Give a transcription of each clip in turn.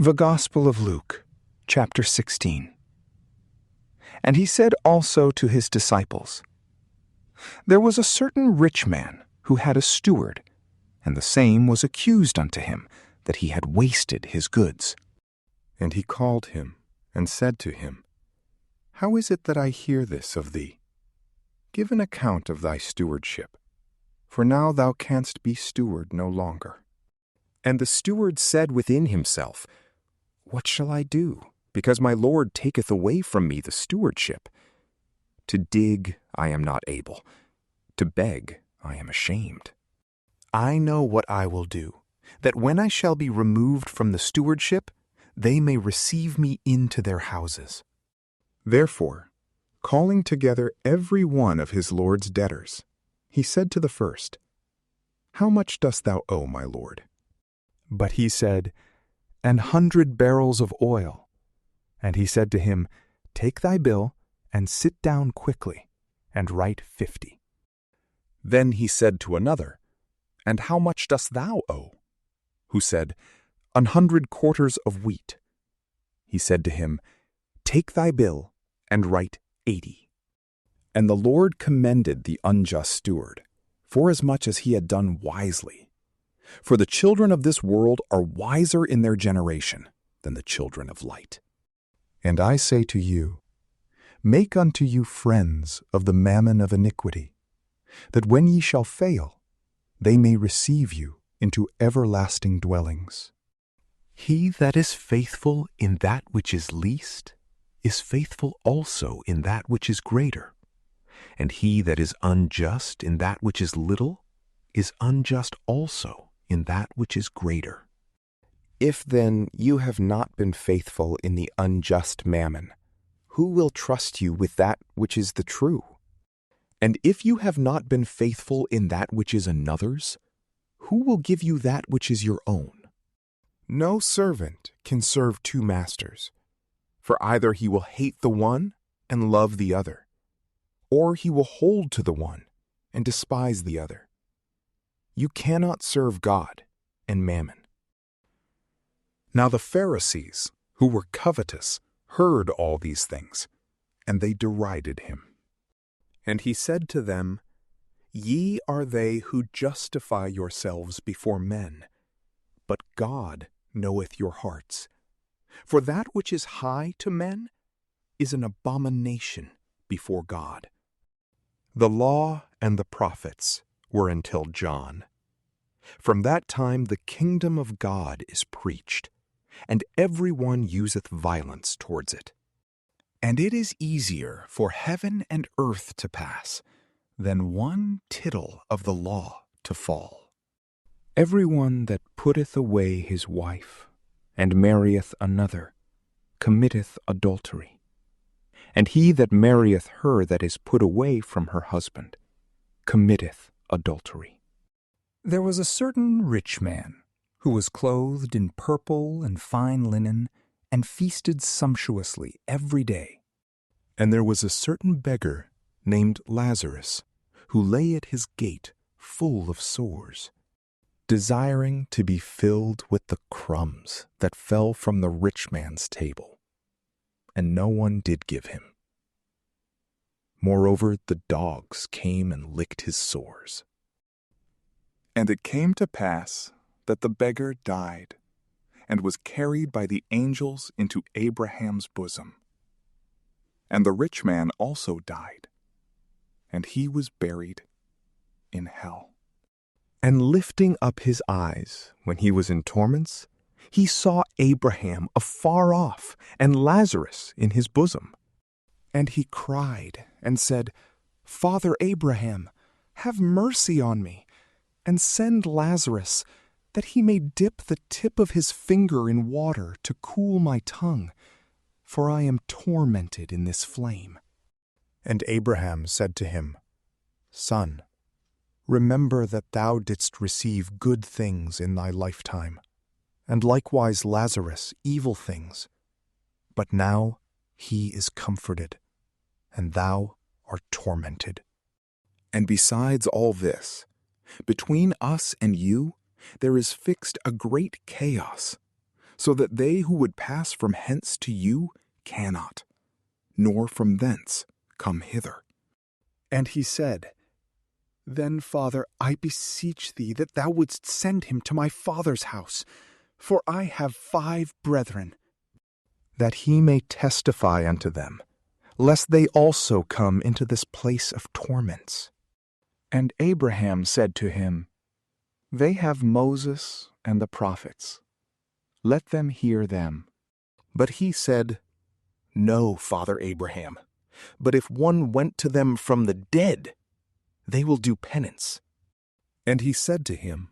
The Gospel of Luke, chapter 16. And he said also to his disciples, There was a certain rich man who had a steward, and the same was accused unto him that he had wasted his goods. And he called him, and said to him, How is it that I hear this of thee? Give an account of thy stewardship, for now thou canst be steward no longer. And the steward said within himself, What shall I do, because my Lord taketh away from me the stewardship? To dig I am not able, to beg I am ashamed. I know what I will do, that when I shall be removed from the stewardship, they may receive me into their houses. Therefore, calling together every one of his Lord's debtors, he said to the first, How much dost thou owe, my Lord? But he said, 100 barrels of oil. And he said to him, Take thy bill, and sit down quickly, and write 50. Then he said to another, And how much dost thou owe? Who said, 100 quarters of wheat. He said to him, Take thy bill, and write 80. And the Lord commended the unjust steward, forasmuch as he had done wisely. For the children of this world are wiser in their generation than the children of light. And I say to you, Make unto you friends of the mammon of iniquity, that when ye shall fail, they may receive you into everlasting dwellings. He that is faithful in that which is least is faithful also in that which is greater. And he that is unjust in that which is little is unjust also in that which is greater. If then you have not been faithful in the unjust mammon, who will trust you with that which is the true? And if you have not been faithful in that which is another's, who will give you that which is your own? No servant can serve two masters, for either he will hate the one and love the other, or he will hold to the one and despise the other. You cannot serve God and mammon. Now the Pharisees, who were covetous, heard all these things, and they derided him. And he said to them, Ye are they who justify yourselves before men, but God knoweth your hearts. For that which is high to men is an abomination before God. The law and the prophets were until John. From that time the kingdom of God is preached, and every one useth violence towards it. And it is easier for heaven and earth to pass than one tittle of the law to fall. Every one that putteth away his wife, and marrieth another, committeth adultery. And he that marrieth her that is put away from her husband, committeth adultery. There was a certain rich man who was clothed in purple and fine linen, and feasted sumptuously every day. And there was a certain beggar named Lazarus, who lay at his gate full of sores, desiring to be filled with the crumbs that fell from the rich man's table. And no one did give him. Moreover, the dogs came and licked his sores. And it came to pass that the beggar died, and was carried by the angels into Abraham's bosom. And the rich man also died, and he was buried in hell. And lifting up his eyes when he was in torments, he saw Abraham afar off, and Lazarus in his bosom. And he cried and said, Father Abraham, have mercy on me, and send Lazarus, that he may dip the tip of his finger in water to cool my tongue, for I am tormented in this flame. And Abraham said to him, Son, remember that thou didst receive good things in thy lifetime, and likewise Lazarus evil things. But now he is comforted, and thou art tormented. And besides all this, between us and you there is fixed a great chaos, so that they who would pass from hence to you cannot, nor from thence come hither. And he said, Then, Father, I beseech thee that thou wouldst send him to my father's house, for I have 5 brethren, that he may testify unto them, lest they also come into this place of torments. And Abraham said to him, They have Moses and the prophets. Let them hear them. But he said, No, Father Abraham, but if one went to them from the dead, they will do penance. And he said to him,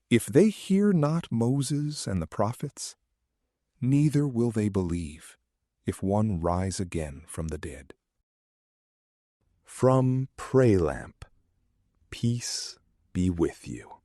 If they hear not Moses and the prophets, neither will they believe, if one rise again from the dead. From PrayLamp, peace be with you.